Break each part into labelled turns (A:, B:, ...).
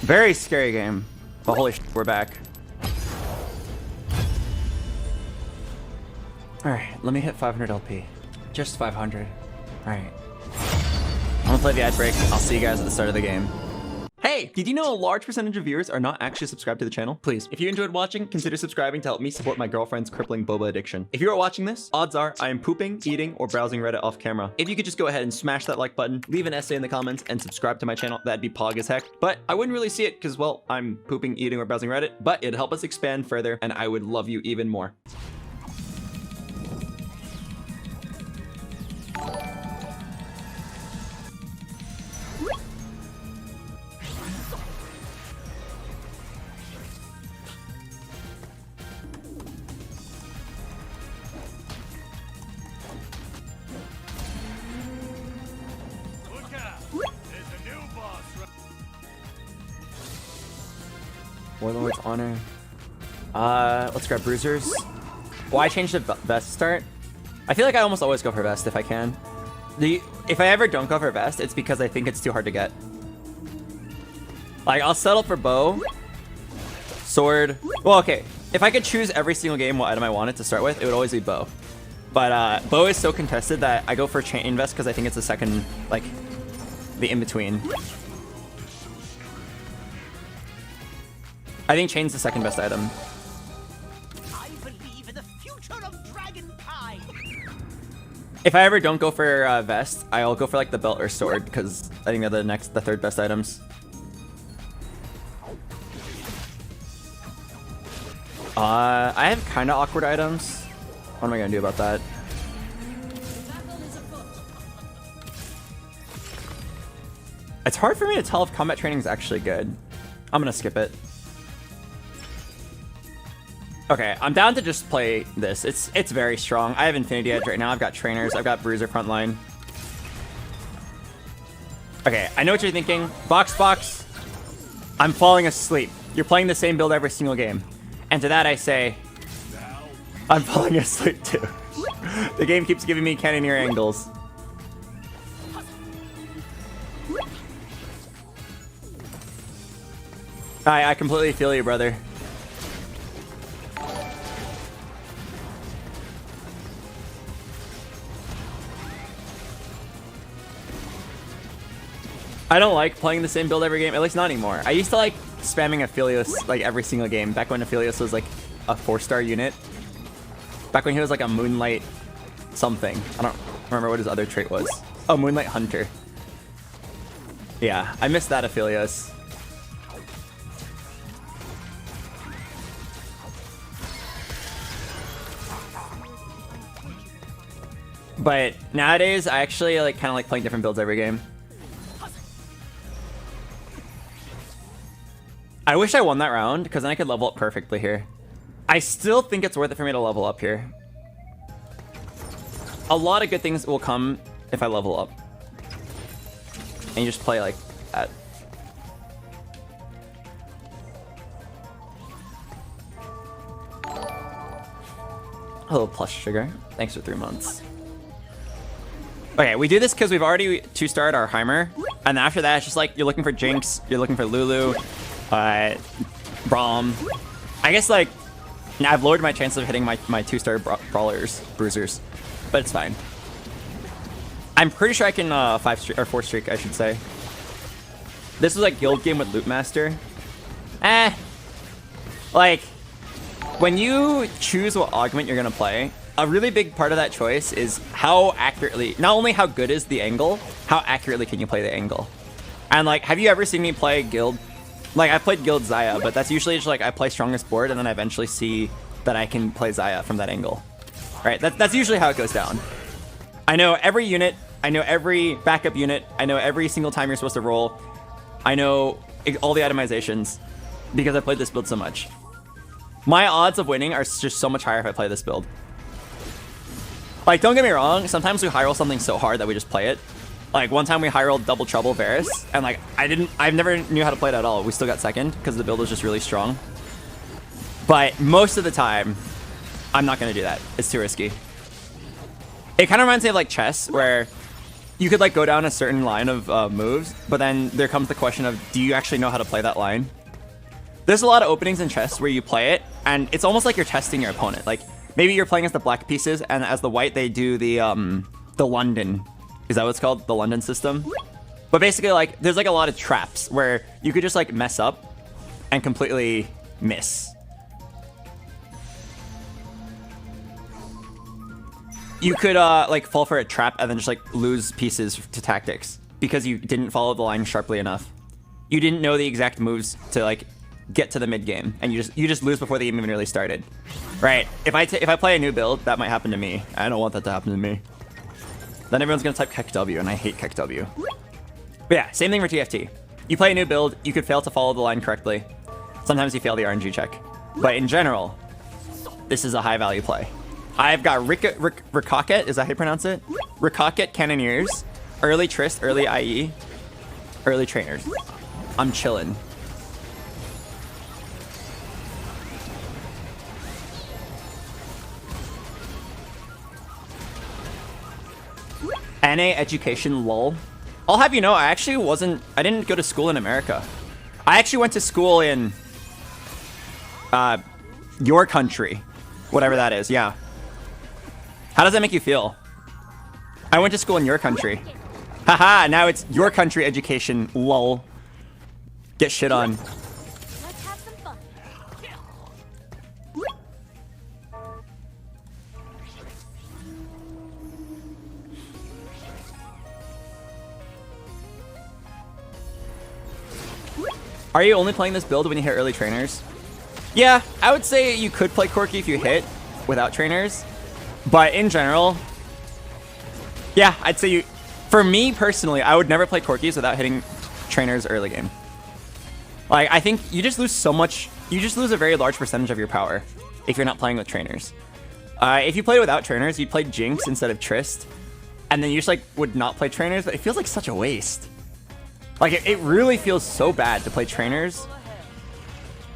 A: Very scary game. But holy shit, we're back. Alright, let me hit 500 LP. Just 500. Alright. I'm gonna play the ad break. I'll see you guys at the start of the game. Hey, did you know a large percentage of viewers are not actually subscribed to the channel? Please, if you enjoyed watching, consider subscribing to help me support my girlfriend's crippling boba addiction. If you are watching this, odds are I am pooping, eating, or browsing Reddit off camera. If you could just go ahead and smash that like button, leave an essay in the comments, and subscribe to my channel, that'd be pog as heck. But I wouldn't really see it because, well, I'm pooping, eating, or browsing Reddit, but it'd help us expand further, and I would love you even more. Warlord's Honor. Let's grab Bruisers. Why change the vest start? I feel like I almost always go for vest if I can. If I ever don't go for vest, it's because I think it's too hard to get. Like, I'll settle for bow, sword. Well, okay. If I could choose every single game what item I wanted to start with, it would always be bow. But bow is so contested that I go for chain vest because I think it's the second, like, the in-between. I think chain's the second best item.
B: I believe in the future of dragon pie.
A: If I ever don't go for vest, I'll go for like the belt or sword because I think they're the third best items. I have kind of awkward items. What am I gonna do about that? It's hard for me to tell if combat training is actually good. I'm gonna skip it. Okay, I'm down to just play this. It's very strong. I have Infinity Edge right now. I've got Trainers. I've got Bruiser frontline. Okay, I know what you're thinking. BoxBox, I'm falling asleep. You're playing the same build every single game. And to that I say, I'm falling asleep too. The game keeps giving me Cannoneer angles. I completely feel you, brother. I don't like playing the same build every game, at least not anymore. I used to like spamming Aphelios like every single game, back when Aphelios was like a 4-star unit. Back when he was like a Moonlight something. I don't remember what his other trait was. Oh, Moonlight Hunter. Yeah, I missed that Aphelios. But nowadays, I actually like kind of like playing different builds every game. I wish I won that round, because then I could level up perfectly here. I still think it's worth it for me to level up here. A lot of good things will come if I level up. And you just play like that. Hello, Plus Sugar. Thanks for 3 months. Okay, we do this because we've already 2-starred our Heimer. And after that, it's just like, you're looking for Jinx, you're looking for Lulu. Braum. I guess like now I've lowered my chance of hitting my 2-star brawlers, bruisers, but it's fine. I'm pretty sure I can 4 streak, I should say. This was like guild game with Loot Master. Like when you choose what augment you're gonna play, a really big part of that choice is how accurately, not only how good is the angle, how accurately can you play the angle. And like, have you ever seen me play guild? Like, I played Guild Xayah, but that's usually just like I play strongest board and then I eventually see that I can play Xayah from that angle. Right? That's usually how it goes down. I know every unit, I know every backup unit, I know every single time you're supposed to roll. I know all the itemizations because I played this build so much. My odds of winning are just so much higher if I play this build. Like, don't get me wrong, sometimes we high roll something so hard that we just play it. Like, one time we high rolled Double Trouble Varus, and like, I never knew how to play it at all. We still got second, because the build was just really strong. But most of the time, I'm not gonna do that. It's too risky. It kind of reminds me of like chess, where you could like go down a certain line of moves, but then there comes the question of, do you actually know how to play that line? There's a lot of openings in chess where you play it, and it's almost like you're testing your opponent. Like maybe you're playing as the black pieces, and as the white, they do the London. Is that what it's called? The London system? But basically, like, there's like a lot of traps where you could just like mess up and completely miss. You could like fall for a trap and then just like lose pieces to tactics because you didn't follow the line sharply enough. You didn't know the exact moves to like get to the mid game, and you just lose before the game even really started. Right? If I play a new build, that might happen to me. I don't want that to happen to me. Then everyone's gonna type KEKW, and I hate KEKW. But yeah, same thing for TFT. You play a new build, you could fail to follow the line correctly. Sometimes you fail the RNG check, but in general, this is a high value play. I've got Ricochet, is that how you pronounce it? Ricochet, Canonnoneers, early Trist, early IE, early trainers. I'm chillin'. NA education, lol. I'll have you know, I didn't go to school in America. I actually went to school in your country, whatever that is, yeah. How does that make you feel? I went to school in your country. Haha, now it's your country education, lol. Get shit on.
C: Let's have some fun.
A: Are you only playing this build when you hit early trainers? Yeah, I would say you could play Corki if you hit without trainers. But in general, yeah, I'd say you... For me, personally, I would never play Corkis without hitting trainers early game. Like, I think you just lose so much... You just lose a very large percentage of your power if you're not playing with trainers. If you play without trainers, you'd play Jinx instead of Trist. And then you just, like, would not play trainers, but it feels like such a waste. Like, it really feels so bad to play trainers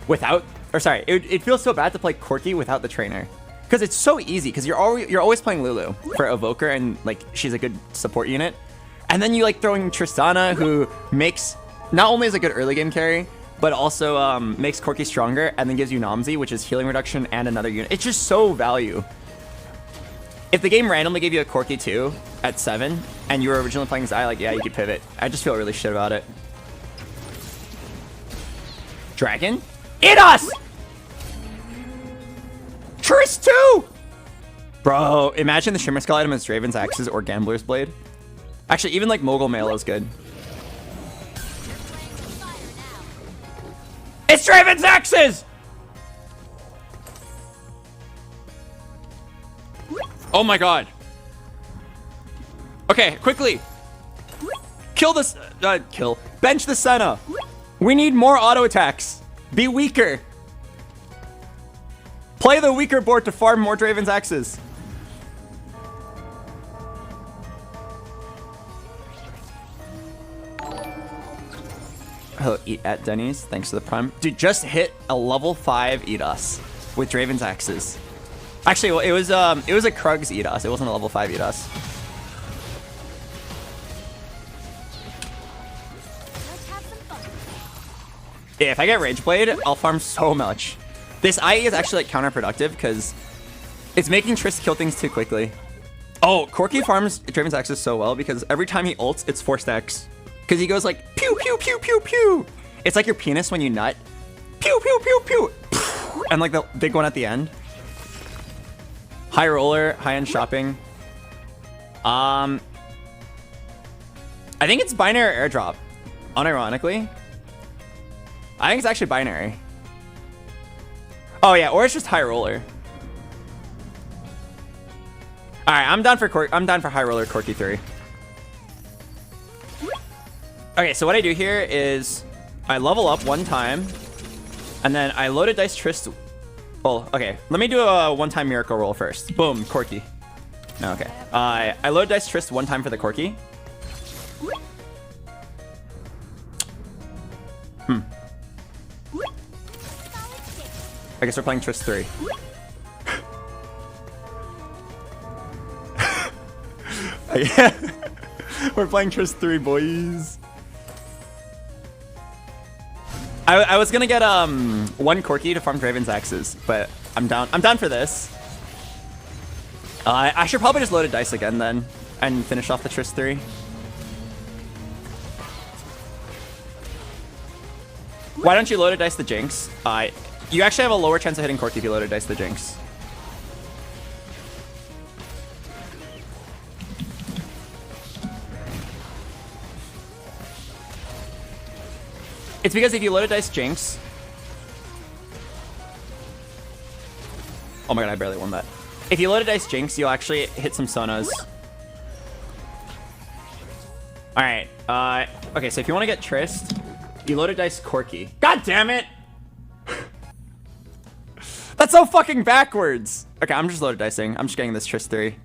A: without... Or sorry, it feels so bad to play Corki without the trainer. Because it's so easy, because you're always playing Lulu for Evoker, and like she's a good support unit. And then you like throwing Tristana, who makes, not only is a good early game carry, but also makes Corki stronger, and then gives you Namzi, which is healing reduction and another unit. It's just so value. If the game randomly gave you a Corki 2 at 7, and you were originally playing Zai, like, yeah, you could pivot. I just feel really shit about it. Dragon? Eat us! Trist 2! Bro, imagine the Shimmer Skull item as Draven's Axes or Gambler's Blade. Actually, even like Mogul Mail is good. It's Draven's Axes! Oh my god. Okay, quickly. Kill this. Bench the Senna. We need more auto attacks. Be weaker. Play the weaker board to farm more Draven's Axes. Hello, Eat at Denny's. Thanks for the prime. Dude, just hit a level 5 Eat Us with Draven's Axes. Actually, well, it was a Krug's Eat Us. It wasn't a level 5 Eat Us. Yeah, if I get Rage Blade, I'll farm so much. This IE is actually like counterproductive because it's making Trist kill things too quickly. Oh, Corki farms Draven's Axes so well because every time he ults, it's 4 stacks. Because he goes like pew pew pew pew pew. It's like your penis when you nut. Pew pew pew pew. And like the big one at the end. High roller, high end shopping. I think it's binary airdrop. Unironically. I think it's actually binary. Oh yeah, or it's just high roller. All right, I'm down for high roller Corki 3. Okay, so what I do here is I level up one time, and then I load a dice Trist. Oh, okay. Let me do a one-time miracle roll first. Boom, Corki. No, okay. I load dice Trist one time for the Corki. I guess we're playing Trist 3. We're playing Trist 3, boys. I was gonna get one Corki to farm Draven's axes, but I'm down. I'm down for this. I should probably just load a dice again then and finish off the Trist 3. Why don't you load a dice the Jinx? You actually have a lower chance of hitting Corki if you load a dice the Jinx. It's because if you load a dice Jinx... Oh my god, I barely won that. If you load a dice Jinx, you'll actually hit some Sonos. Alright, okay, so if you want to get Trist, you load a dice Corki. God damn it! That's so fucking backwards! Okay, I'm just loaded dicing. I'm just getting this Trist 3.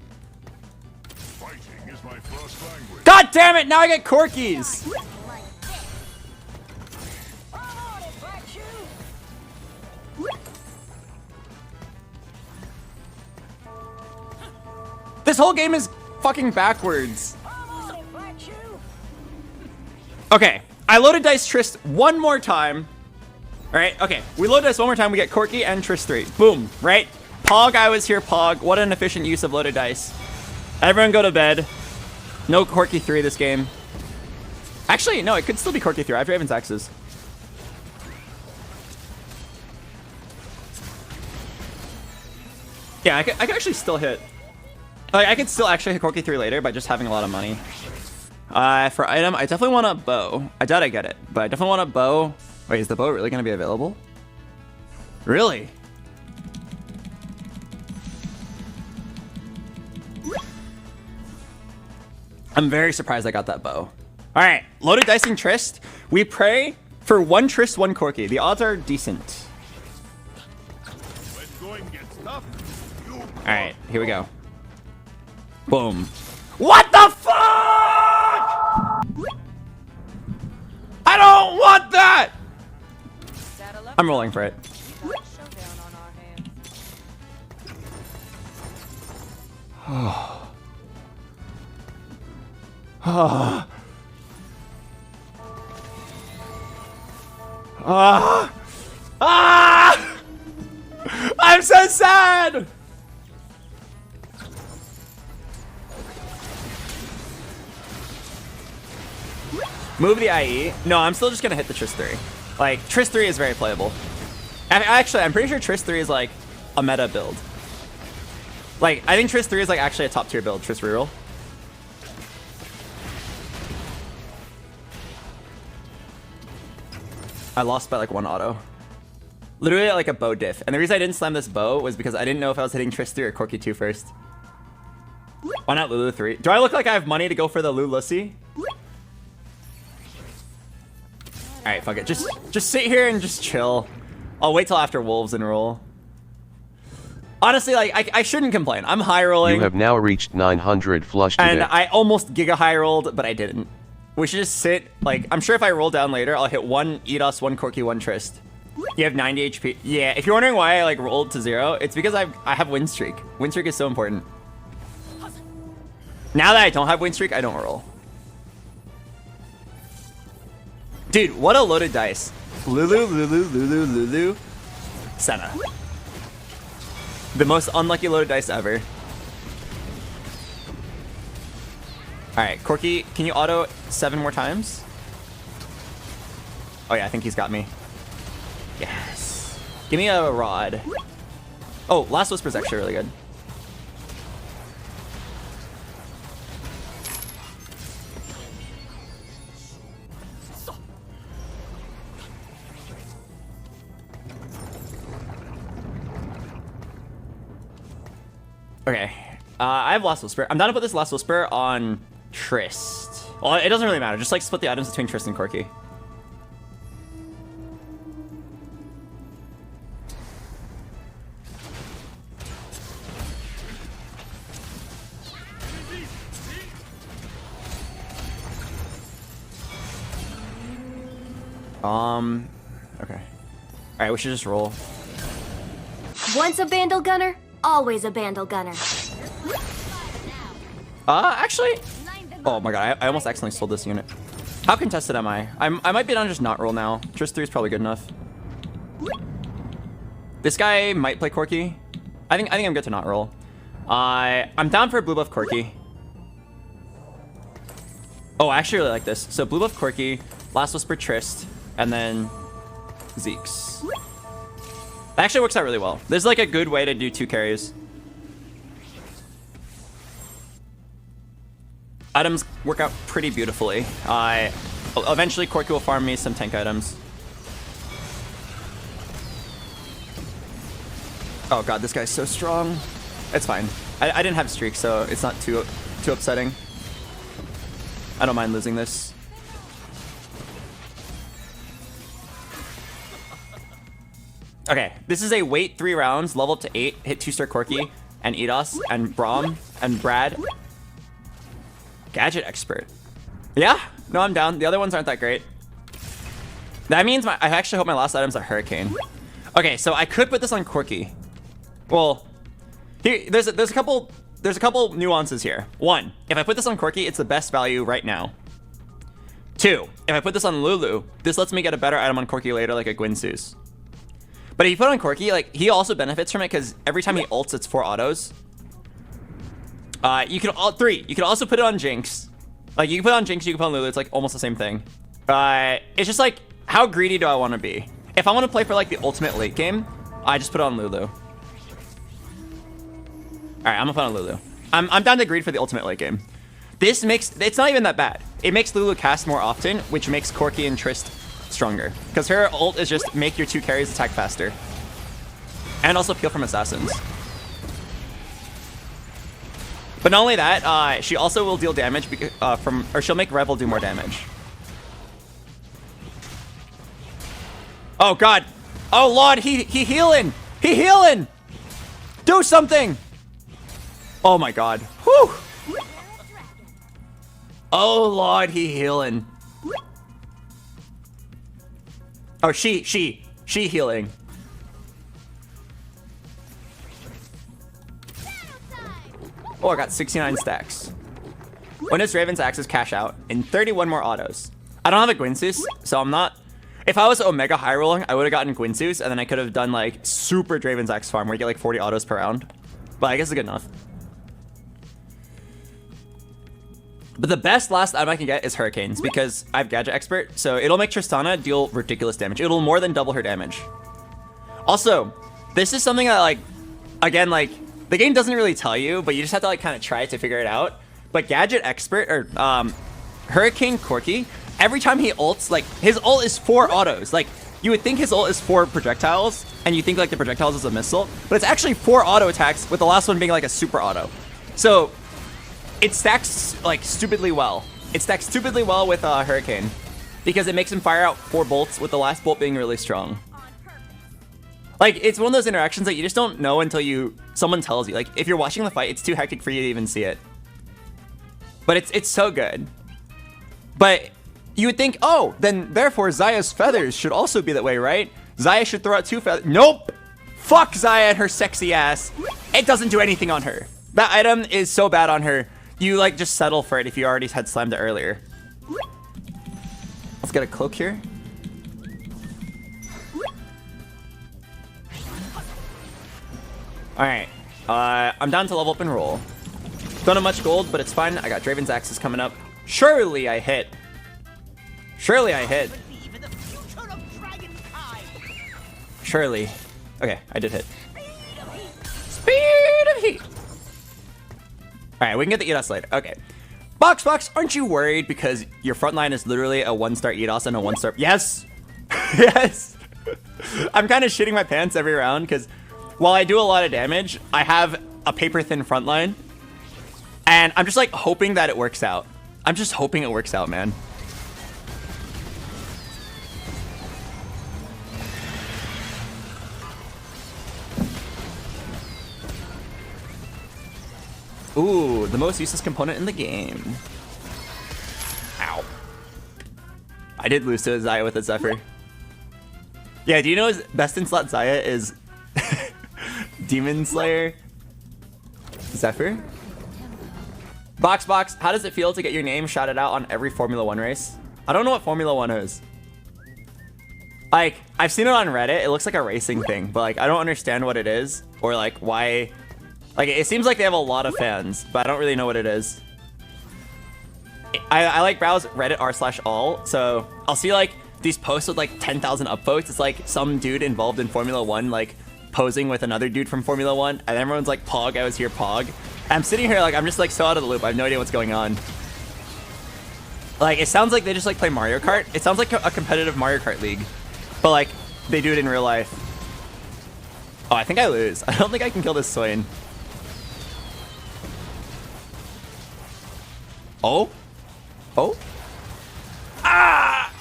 D: Fighting is my first language.
A: God damn it! Now I get Corkis! This whole game is fucking backwards. Okay, I loaded dice Trist one more time. Alright, okay, we load dice one more time, we get Corki and Trist 3. Boom, right? Pog, I was here, Pog. What an efficient use of loaded dice. Everyone go to bed. No Corki 3 this game. Actually, no, it could still be Corki 3. I have Draven's axes. Yeah, I could actually still hit. Like, I could still actually hit Corki 3 later by just having a lot of money. For item, I definitely want a bow. I doubt I get it, but I definitely want a bow. Wait, is the bow really going to be available? Really? I'm very surprised I got that bow. All right, loaded dicing Trist. We pray for one Trist, one Corki. The odds are decent.
D: When going gets tough, you
A: All right, here we go. Boom. What the fuck? I don't want that! I'm rolling for it. I'm so sad! Move the IE. No, I'm still just gonna hit the Trist 3. Like, Trist 3 is very playable. Actually, I'm pretty sure Trist 3 is like a meta build. Like, I think Trist 3 is like actually a top tier build, Trist reroll. I lost by like one auto. Literally like a bow diff. And the reason I didn't slam this bow was because I didn't know if I was hitting Trist 3 or Corki 2 first. Why not Lulu 3? Do I look like I have money to go for the Lulussy? Alright, fuck it. Just sit here and just chill. I'll wait till after Wolves and roll. Honestly, like, I shouldn't complain. I'm high rolling.
E: You have now reached 900 flush today.
A: And I almost giga high rolled, but I didn't. We should just sit. Like, I'm sure if I roll down later, I'll hit one Eidos, one Corki, one Trist. You have 90 HP. Yeah, if you're wondering why I like rolled to 0, it's because I have win streak. Win streak is so important. Now that I don't have win streak, I don't roll. Dude, what a loaded dice. Lulu, Lulu, Lulu, Lulu. Senna. The most unlucky loaded dice ever. Alright, Corki, can you auto 7 more times? Oh yeah, I think he's got me. Yes. Give me a rod. Oh, Last Whisper's actually really good. Okay, I have Last Whisper. I'm down to put this Last Whisper on Trist. Well, it doesn't really matter. Just like split the items between Trist and Corki. Okay. All right, we should just roll.
C: Once a Bandle Gunner, always a Bandle Gunner.
A: Actually, Oh my god, I almost accidentally sold this unit. How contested am I? I might be on just not roll now. Trist 3 is probably good enough. This guy might play Corki. I think I'm good to not roll. I'm down for blue buff Corki. Oh, I actually really like this. So blue buff Corki, Last Whisper Trist, and then Zeke's. That actually works out really well. There's like a good way to do 2 carries. Items work out pretty beautifully. Eventually Corki will farm me some tank items. Oh god, this guy's so strong. It's fine. I didn't have streaks, so it's not too upsetting. I don't mind losing this. Okay, this is a wait 3 rounds, level up to 8, hit 2-star Corki, and Eidos, and Braum, and Brad. Gadget Expert. Yeah, no, I'm down. The other ones aren't that great. That means I actually hope my last item's a Hurricane. Okay, so I could put this on Corki. Well, here, there's a couple nuances here. 1, if I put this on Corki, it's the best value right now. 2, if I put this on Lulu, this lets me get a better item on Corki later, like a Gwynsus. But if you put it on Corki, like, he also benefits from it because every time he ults, it's 4 autos. You can also put it on Jinx. Like, you can put it on Jinx, you can put it on Lulu. It's like almost the same thing. It's just like, how greedy do I want to be? If I want to play for like the ultimate late game, I just put it on Lulu. All right, I'm gonna put it on Lulu. I'm down to greed for the ultimate late game. This makes, it's not even that bad. It makes Lulu cast more often, which makes Corki and Trist stronger. Because her ult is just make your 2 carries attack faster. And also peel from assassins. But not only that, she also will deal damage or she'll make Revel do more damage. Oh god. Oh lord, he healing. He healing. Do something. Oh my god. Whew. Oh lord, he healing. Oh, she healing. Oh, I got 69 stacks. When does Raven's Axes cash out? In 31 more autos. I don't have a Gwynsus, so I'm not... If I was Omega high rolling, I would have gotten Gwynsus, and then I could have done like super Draven's Axe farm where you get like 40 autos per round. But I guess it's good enough. But the best last item I can get is Hurricanes because I have Gadget Expert, so it'll make Tristana deal ridiculous damage. It'll more than double her damage. Also, this is something that, like, again, like, the game doesn't really tell you, but you just have to like kind of try to figure it out. But Gadget Expert or Hurricane Corki, every time he ults, like his ult is 4 autos. Like you would think his ult is 4 projectiles, and you think like the projectiles is a missile, but it's actually 4 auto attacks with the last one being like a super auto. So it stacks like stupidly well. It stacks stupidly well with Hurricane because it makes him fire out 4 bolts with the last bolt being really strong. Like, it's one of those interactions that you just don't know until someone tells you. Like, if you're watching the fight, it's too hectic for you to even see it. But it's so good. But you would think, oh, then therefore Xayah's feathers should also be that way, right? Xayah should throw out 2 feathers. Nope! Fuck Xayah and her sexy ass. It doesn't do anything on her. That item is so bad on her. You, like, just settle for it if you already had slammed it earlier. Let's get a cloak here. Alright, I'm down to level up and roll. Don't have much gold, but it's fine. I got Draven's Axes coming up. Surely I hit. Surely I hit. Surely. Okay, I did hit. Speed of heat. Alright, we can get the Eidos later. Okay. BoxBox, aren't you worried because your front line is literally a 1-star Eidos and a 1-star... Yes! Yes! I'm kind of shitting my pants every round because... While I do a lot of damage, I have a paper-thin front line. And I'm just, like, hoping that it works out. I'm just hoping it works out, man. Ooh, the most useless component in the game. Ow. I did lose to a Xayah with a Zephyr. Yeah, do you know his best in slot Xayah is... Demon Slayer Zephyr? BoxBox, how does it feel to get your name shouted out on every Formula 1 race? I don't know what Formula 1 is. Like, I've seen it on Reddit. It looks like a racing thing, but like, I don't understand what it is or like why. Like, it seems like they have a lot of fans, but I don't really know what it is. I like browse Reddit r/all, so I'll see like these posts with like 10,000 upvotes. It's like some dude involved in Formula 1 like posing with another dude from Formula 1, and everyone's like, Pog, I was here, Pog. And I'm sitting here like, I'm just like so out of the loop. I have no idea what's going on. Like, it sounds like they just like play Mario Kart. It sounds like a competitive Mario Kart league, but like they do it in real life. Oh, I think I lose. I don't think I can kill this Swain. Oh? Oh? Ah!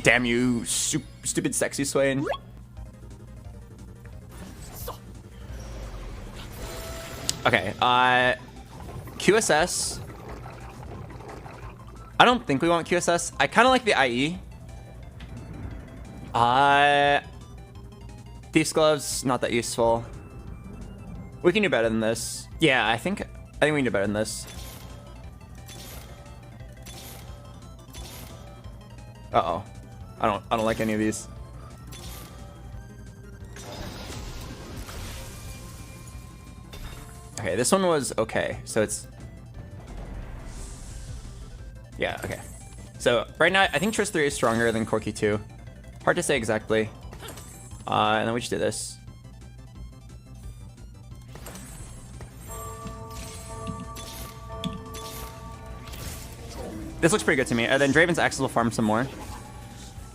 A: Damn you, stupid sexy Swain. Okay, QSS. I don't think we want QSS. I kind of like the IE. Thief's Gloves, not that useful. We can do better than this. Yeah, I think we can do better than this. Uh-oh. I don't like any of these. Okay, this one was okay. So it's... Yeah, okay. So right now, I think Triss 3 is stronger than Corki 2. Hard to say exactly. And then we just do this. This looks pretty good to me. And then Draven's Axes will farm some more.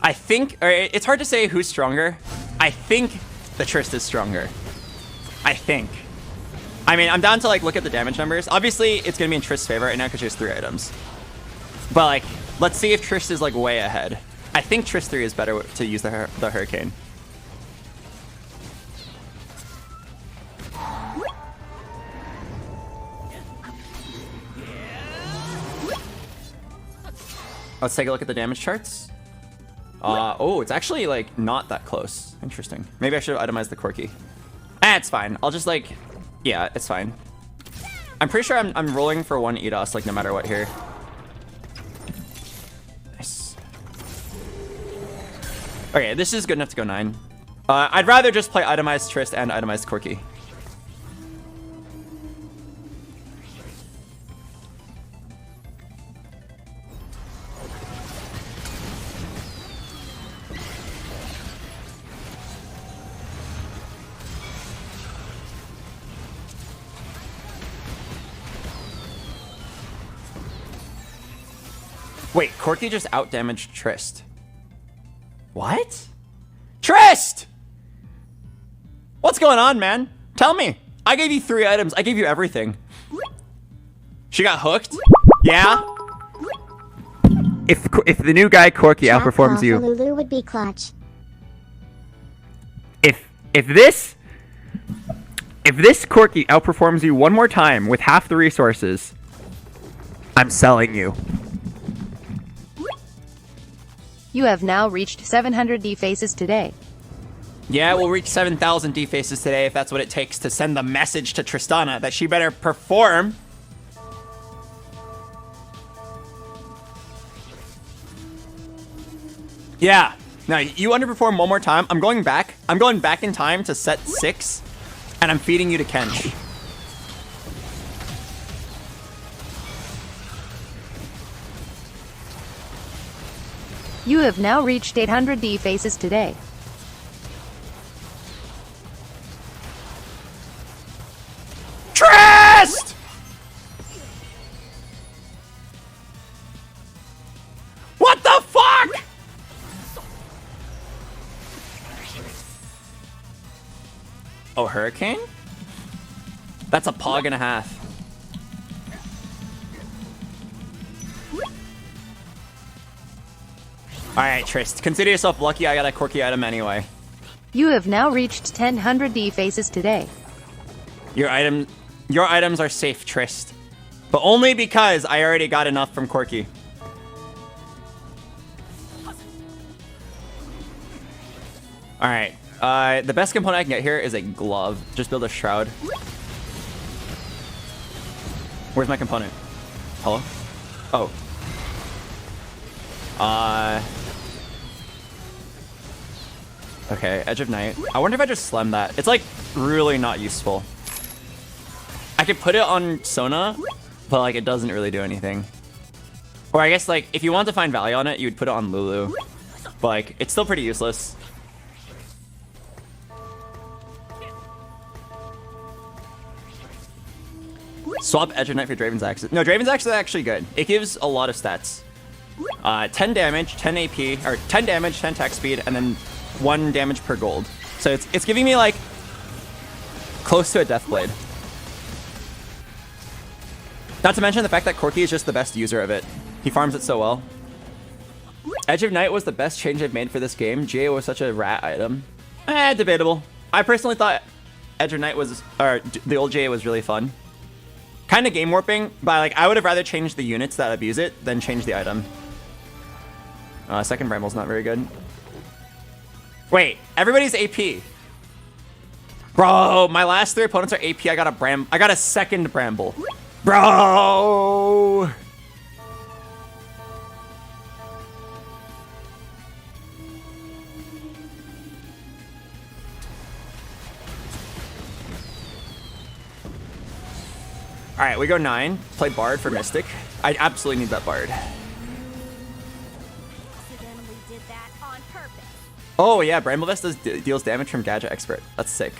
A: I think... Or it's hard to say who's stronger. I think the Triss is stronger. I think. I mean, I'm down to like look at the damage numbers. Obviously, it's going to be in Triss' favor right now because she has 3 items. But like, let's see if Triss is like way ahead. I think Triss 3 is better to use the Hurricane. Let's take a look at the damage charts. Oh, it's actually like not that close. Interesting. Maybe I should have itemized the Corki. It's fine. I'll just like, yeah, it's fine. I'm pretty sure I'm rolling for 1 EDOS like no matter what here. Nice. Okay, this is good enough to go 9. I'd rather just play itemized Triss and itemized Corki. Wait, Corki just outdamaged Trist. What? Trist! What's going on, man? Tell me. I gave you 3 items. I gave you everything. She got hooked? Yeah? If the new guy Corki outperforms you...
F: Lulu would be clutch.
A: If this Corki outperforms you one more time with half the resources, I'm selling you.
G: You have now reached 700 defaces today.
A: Yeah, we'll reach 7,000 defaces today if that's what it takes to send the message to Tristana that she better perform. Yeah. Now, you underperform one more time. I'm going back. I'm going back in time to set 6, and I'm feeding you to Kench.
G: You have now reached 800 defaces today.
A: Trist! What the fuck? Oh, Hurricane? That's a pog and a half. Alright, Trist. Consider yourself lucky I got a Corki item anyway.
G: You have now reached 1000 defaces today.
A: Your items are safe, Trist. But only because I already got enough from Corki. Alright. The best component I can get here is a glove. Just build a shroud. Where's my component? Hello? Oh. Okay, Edge of Night. I wonder if I just slam that. It's like really not useful. I could put it on Sona, but like it doesn't really do anything. Or I guess like if you want to find value on it, you would put it on Lulu. But like it's still pretty useless. Swap Edge of Night for Draven's Axe. No, Draven's Axe is actually good. It gives a lot of stats. 10 damage, 10 AP, or 10 damage, 10 attack speed, and then 1 damage per gold. So it's giving me like close to a Deathblade. Not to mention the fact that Corki is just the best user of it. He farms it so well. Edge of Night was the best change I've made for this game. GA was such a rat item. Debatable. I personally thought Edge of Night was, or the old GA was really fun. Kind of game warping, but like I would have rather changed the units that abuse it than change the item. Second Bramble's not very good. Wait, everybody's AP. Bro, my last 3 opponents are AP. I got a second Bramble. Bro. All right, we go 9. Play Bard for Mystic. I absolutely need that Bard.
C: Accidentally did that on purpose.
A: Oh yeah, Bramble Vest deals damage from Gadget Expert. That's sick.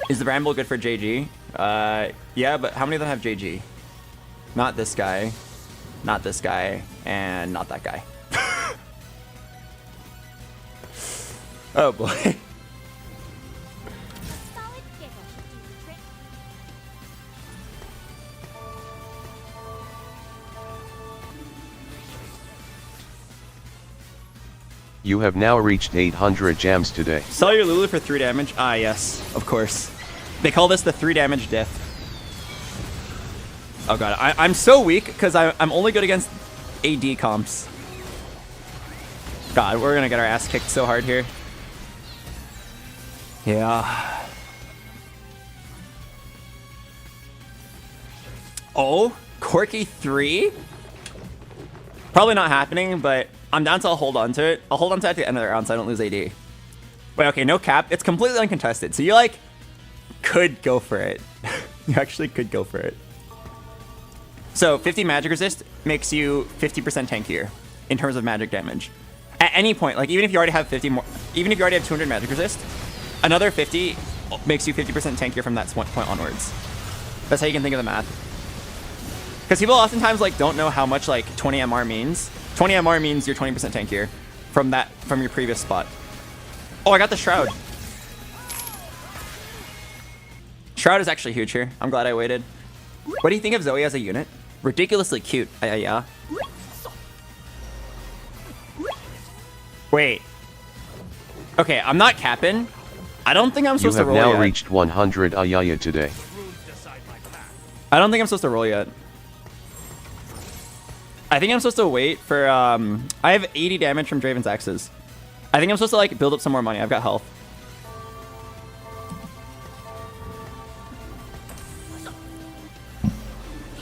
A: Is the Bramble good for JG? Yeah, but how many of them have JG? Not this guy, not this guy, and not that guy. Oh boy.
C: Solid giggle should do the trick.
E: You have now reached 800 gems today.
A: Sell your Lulu for 3 damage. Ah, yes, of course. They call this the 3 damage diff. Oh god, I'm so weak because I'm only good against AD comps. God, we're gonna get our ass kicked so hard here. Yeah. Oh, Corki 3? Probably not happening, but I'm down to hold on to it. I'll hold on to it at the end of the round so I don't lose AD. Wait, okay, no cap. It's completely uncontested. So you like could go for it. You actually could go for it. So 50 magic resist makes you 50% tankier in terms of magic damage. At any point, like even if you already have 50 more, even if you already have 200 magic resist, another 50 makes you 50% tankier from that point onwards. That's how you can think of the math. Because people oftentimes like don't know how much like 20 MR means. 20 MR means you're 20% tankier from your previous spot. Oh, I got the Shroud. Shroud is actually huge here. I'm glad I waited. What do you think of Zoe as a unit? Ridiculously cute. Yeah. Wait. Okay, I'm not capping. I don't think I'm
E: You
A: supposed to
E: have
A: roll
E: now
A: yet.
E: reached 100 Ayaya today.
A: I don't think I'm supposed to roll yet. I think I'm supposed to wait for, I have 80 damage from Draven's Axes. I think I'm supposed to, like, build up some more money. I've got health.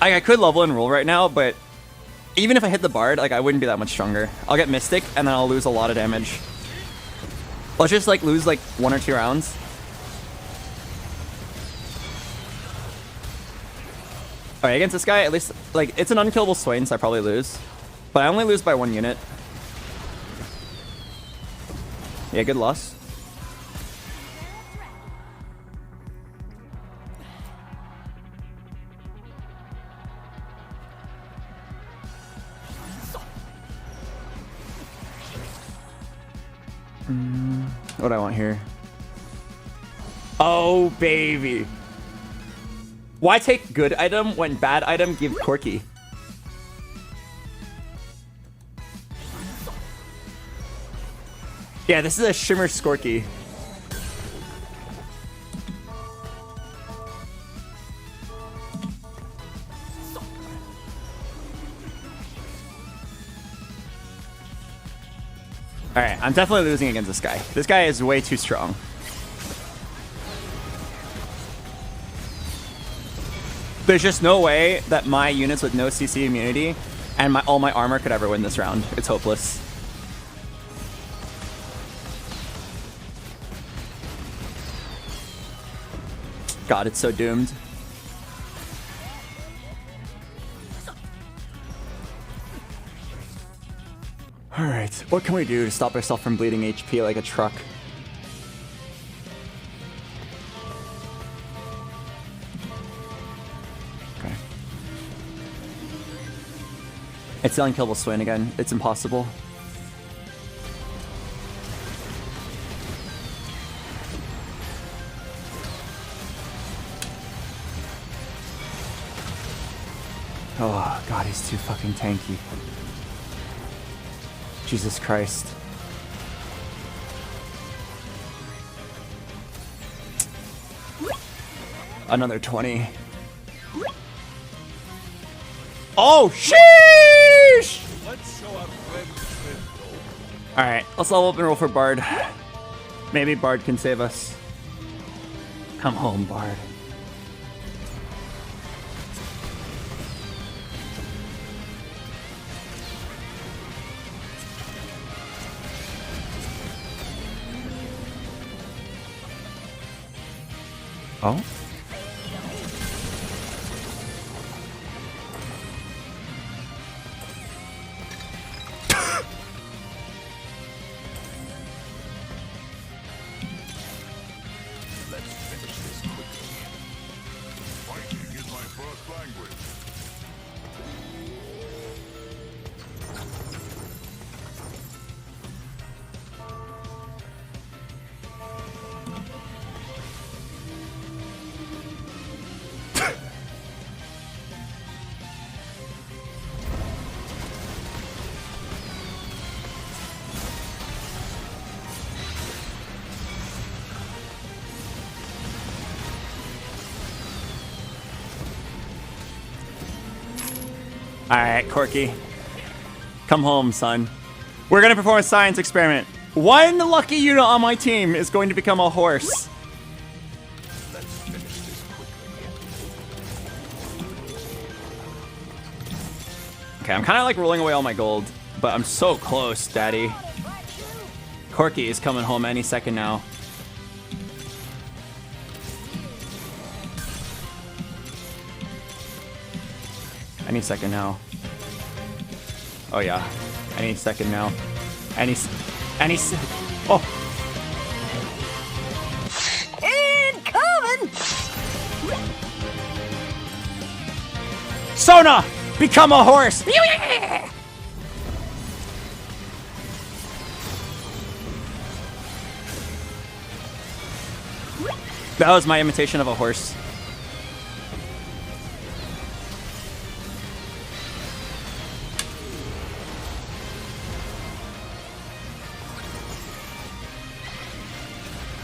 A: I could level and roll right now, but even if I hit the Bard, like, I wouldn't be that much stronger. I'll get Mystic, and then I'll lose a lot of damage. Let's just, like, lose, like, 1 or 2 rounds. Alright, against this guy, at least, like, it's an unkillable Swain, so I probably lose. But I only lose by 1 unit. Yeah, good loss. What do I want here? Oh, baby. Why take good item when bad item give Corki? Yeah, this is a Shimmer Skorky. Alright, I'm definitely losing against this guy. This guy is way too strong. There's just no way that my units with no CC immunity and all my armor could ever win this round. It's hopeless. God, it's so doomed. Alright, what can we do to stop ourselves from bleeding HP like a truck? Okay. It's the unkillable Swain again. It's impossible. Oh, God, he's too fucking tanky. Jesus Christ. Another 20. Oh, sheesh! Alright, let's level up and roll for Bard. Maybe Bard can save us. Come home, Bard. Oh?
D: Let's finish this quickly. Fighting is my first language.
A: Alright, Corky. Come home, son. We're gonna perform a science experiment. One lucky unit on my team is going to become a horse.
D: Let's finish this quickly.
A: Okay, I'm kind of like rolling away all my gold, but I'm so close, Daddy. Corky is coming home any second now. Any second now. Oh yeah, any second now. Oh.
B: Incoming!
A: Sona, become a horse. That was my imitation of a horse.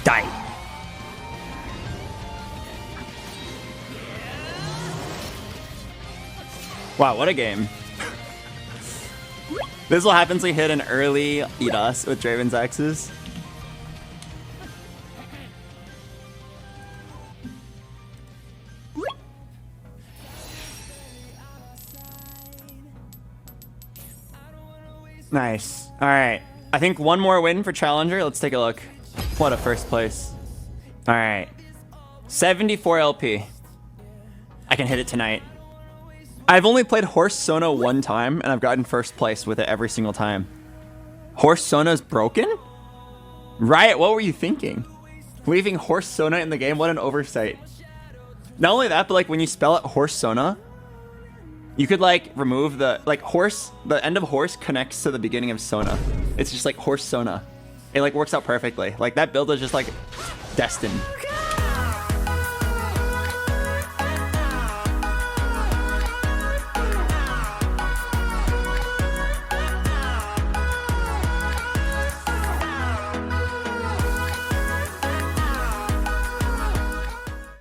A: Die. Wow, what a game. This will happen to hit an early eat us with Draven's axes. Nice. All right. I think one more win for Challenger. Let's take a look. What a first place. All right. 74 LP. I can hit it tonight. I've only played Horse Sona one time, and I've gotten first place with it every single time. Horse Sona's broken? Riot, what were you thinking? Leaving Horse Sona in the game? What an oversight. Not only that, but like when you spell it Horse Sona, you could like remove the, like horse, the end of horse connects to the beginning of Sona. It's just like Horse Sona. It like works out perfectly. Like that build is just like destined.